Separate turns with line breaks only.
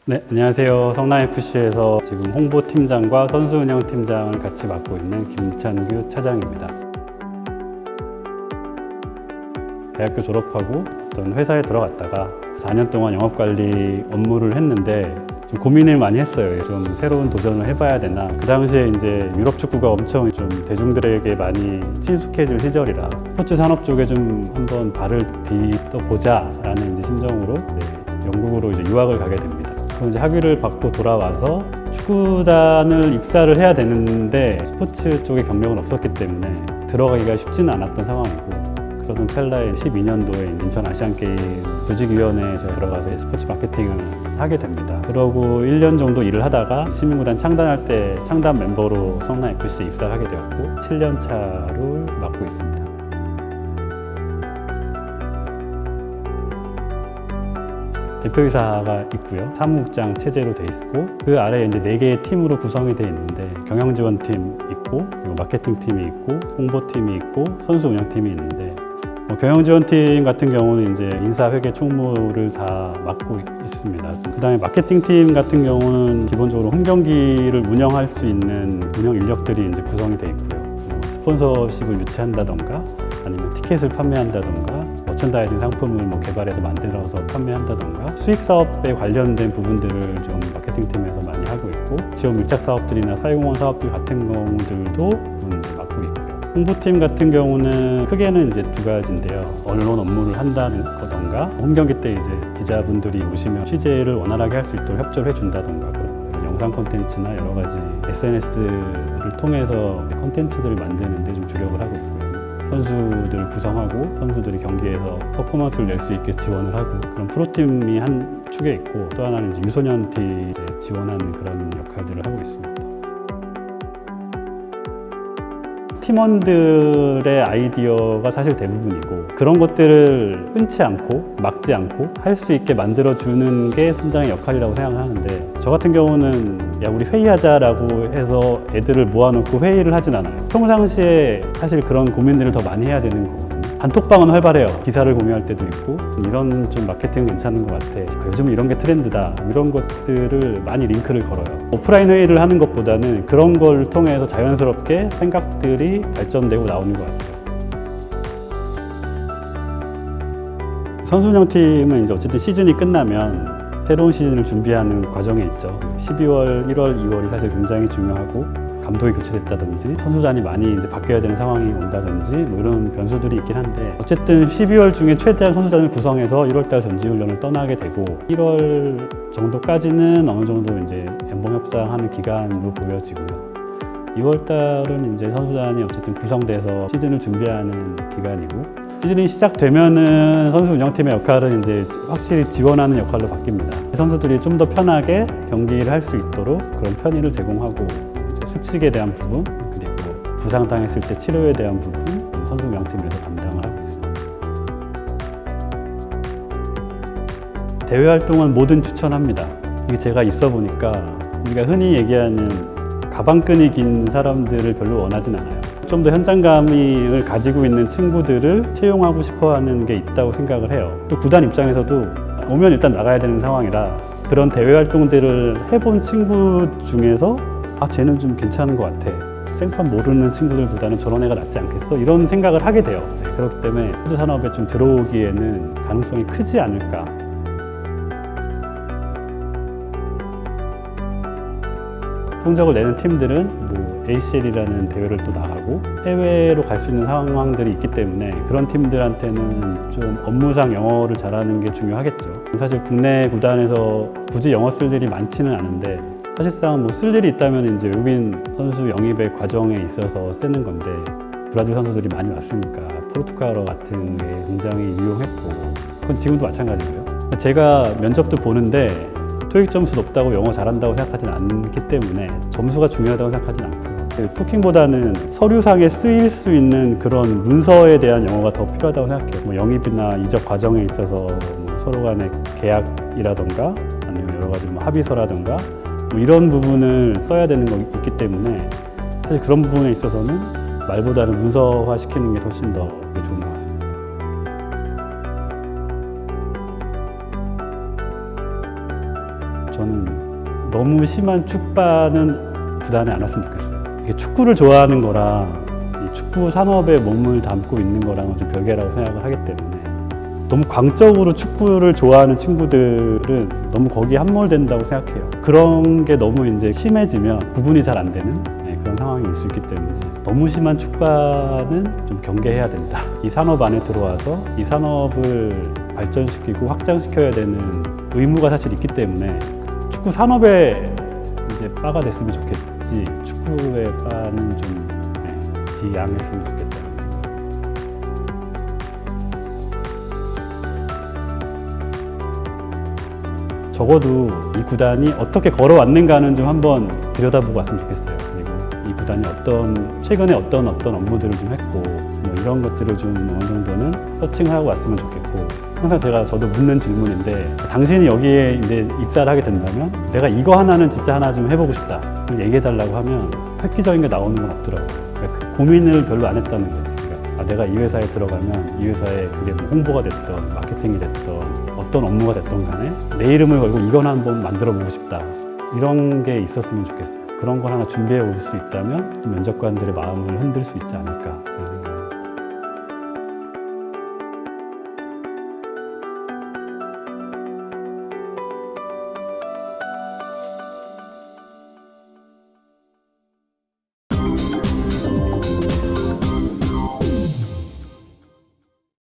네, 안녕하세요. 성남FC에서 지금 홍보팀장과 선수운영팀장을 같이 맡고 있는 김찬규 차장입니다. 대학교 졸업하고 어떤 회사에 들어갔다가 4년 동안 영업관리 업무를 했는데 좀 고민을 많이 했어요. 좀 새로운 도전을 해봐야 되나. 그 당시에 이제 유럽 축구가 엄청 좀 대중들에게 많이 친숙해질 시절이라 스포츠 산업 쪽에 좀 한번 발을 디뎌보자 라는 이제 심정으로 영국으로 이제 유학을 가게 됩니다. 그럼 이제 학위를 받고 돌아와서 축구단을 입사를 해야 되는데 스포츠 쪽에 경력은 없었기 때문에 들어가기가 쉽지는 않았던 상황이고, 그러던 찰나에 12년도에 인천 아시안게임 조직위원회에 제가 들어가서 스포츠 마케팅을 하게 됩니다. 그러고 1년 정도 일을 하다가 시민구단 창단할 때 창단 멤버로 성남FC에 입사를 하게 되었고 7년 차를 맡고 있습니다. 대표이사가 있고요. 사무국장 체제로 돼 있고, 그 아래에 이제 4개의 팀으로 구성이 되어 있는데 경영지원팀 있고, 그리고 마케팅팀이 있고, 홍보팀이 있고, 선수운영팀이 있는데, 경영지원팀 같은 경우는 이제 인사회계 총무를 다 맡고 있습니다. 그 다음에 마케팅팀 같은 경우는 기본적으로 홈경기를 운영할 수 있는 운영 인력들이 이제 구성이 되어 있고요. 스폰서십을 유치한다던가 아니면 티켓을 판매한다던가 머천다이징 상품을 개발해서 만들어서 판매한다던가 수익 사업에 관련된 부분들을 좀 마케팅팀에서 많이 하고 있고, 지역 밀착 사업들이나 사회공헌 사업들 같은 경우들도 맡고 있고요. 홍보팀 같은 경우는 크게는 이제 2가지인데요. 언론 업무를 한다는 거던가, 홈경기 때 이제 기자분들이 오시면 취재를 원활하게 할 수 있도록 협조를 해준다던가, 그런 영상 콘텐츠나 여러 가지 SNS를 통해서 콘텐츠들을 만드는 데 좀 주력을 하고 있고요. 선수들을 구성하고 선수들이 경기에서 퍼포먼스를 낼 수 있게 지원을 하고, 그런 프로팀이 한 축에 있고, 또 하나는 이제 유소년팀 지원하는 그런 역할들을 하고 있습니다. 팀원들의 아이디어가 사실 대부분이고, 그런 것들을 끊지 않고 막지 않고 할 수 있게 만들어주는 게 팀장의 역할이라고 생각을 하는데, 저 같은 경우는 야 우리 회의하자라고 해서 애들을 모아놓고 회의를 하진 않아요. 평상시에 사실 그런 고민들을 더 많이 해야 되는 거거든요. 단톡방은 활발해요. 기사를 공유할 때도 있고, 이런 좀 마케팅 괜찮은 것 같아, 요즘은 이런 게 트렌드다, 이런 것들을 많이 링크를 걸어요. 오프라인 회의를 하는 것보다는 그런 걸 통해서 자연스럽게 생각들이 발전되고 나오는 것 같아요. 선수운영팀은 이제 어쨌든 시즌이 끝나면 새로운 시즌을 준비하는 과정에 있죠. 12월, 1월, 2월이 사실 굉장히 중요하고, 감독이 교체됐다든지 선수단이 많이 이제 바뀌어야 되는 상황이 온다든지 이런 변수들이 있긴 한데, 어쨌든 12월 중에 최대한 선수단을 구성해서 1월달 전지훈련을 떠나게 되고, 1월 정도까지는 어느 정도 이제 연봉 협상하는 기간으로 보여지고요. 2월달은 이제 선수단이 어쨌든 구성돼서 시즌을 준비하는 기간이고, 시즌이 시작되면은 선수 운영팀의 역할은 이제 확실히 지원하는 역할로 바뀝니다. 선수들이 좀 더 편하게 경기를 할 수 있도록 그런 편의를 제공하고, 숙식에 대한 부분, 그리고 부상당했을 때 치료에 대한 부분, 선수 운영팀에서 담당을 하고 있습니다. 대회 활동은 뭐든 추천합니다. 이게 제가 있어 보니까 우리가 흔히 얘기하는 가방끈이 긴 사람들을 별로 원하진 않아요. 좀 더 현장감을 가지고 있는 친구들을 채용하고 싶어 하는 게 있다고 생각을 해요. 또 구단 입장에서도 오면 일단 나가야 되는 상황이라, 그런 대회 활동들을 해본 친구 중에서 쟤는 좀 괜찮은 것 같아, 생판 모르는 친구들보다는 저런 애가 낫지 않겠어, 이런 생각을 하게 돼요. 그렇기 때문에 스포츠 산업에 좀 들어오기에는 가능성이 크지 않을까. 성적을 내는 팀들은 ACL이라는 대회를 또 나가고 해외로 갈 수 있는 상황들이 있기 때문에, 그런 팀들한테는 좀 업무상 영어를 잘하는 게 중요하겠죠. 사실 국내 구단에서 굳이 영어 쓸 일이 많지는 않은데, 사실상 쓸 일이 있다면 이제 외국인 선수 영입의 과정에 있어서 쓰는 건데, 브라질 선수들이 많이 왔으니까 포르투갈어 같은 게 굉장히 유용했고, 그건 지금도 마찬가지고요. 제가 면접도 보는데 토익 점수 높다고 영어 잘한다고 생각하진 않기 때문에 점수가 중요하다고 생각하진 않고요. 토킹보다는 서류상에 쓰일 수 있는 그런 문서에 대한 영어가 더 필요하다고 생각해요. 영입이나 이적 과정에 있어서 서로 간의 계약이라던가 아니면 여러 가지 합의서라던가 이런 부분을 써야 되는 거 있기 때문에, 사실 그런 부분에 있어서는 말보다는 문서화 시키는 게 훨씬 더 좋은 것 같습니다. 저는 너무 심한 축반은 구단에 안 왔으면 좋겠어요. 이게 축구를 좋아하는 거랑 이 축구 산업에 몸을 담고 있는 거랑은 좀 별개라고 생각을 하기 때문에 너무 광적으로 축구를 좋아하는 친구들은 너무 거기에 함몰된다고 생각해요. 그런 게 너무 이제 심해지면 구분이 잘 안 되는 그런 상황이 올 수 있기 때문에 너무 심한 축반은 좀 경계해야 된다. 이 산업 안에 들어와서 이 산업을 발전시키고 확장시켜야 되는 의무가 사실 있기 때문에 축구 산업에 이제 빠가 됐으면 좋겠지 축구의 빠는 좀 지양했으면 좋겠다. 적어도 이 구단이 어떻게 걸어왔는가는 좀 한번 들여다보고 왔으면 좋겠어요. 그리고 이 구단이 최근에 어떤 업무들을 좀 했고 뭐 이런 것들을 좀 어느 정도는 서칭하고 왔으면 좋겠고 항상 저도 묻는 질문인데 당신이 여기에 이제 입사를 하게 된다면 내가 이거 하나는 진짜 하나 좀 해보고 싶다 얘기해달라고 하면 획기적인 게 나오는 건 없더라고요. 그러니까 고민을 별로 안 했다는 거지. 그러니까 내가 이 회사에 들어가면 이 회사에 그게 뭐 홍보가 됐던 마케팅이 됐던 어떤 업무가 됐던 간에 내 이름을 걸고 이건 한번 만들어 보고 싶다. 이런 게 있었으면 좋겠어요. 그런 걸 하나 준비해 올 수 있다면 면접관들의 마음을 흔들 수 있지 않을까.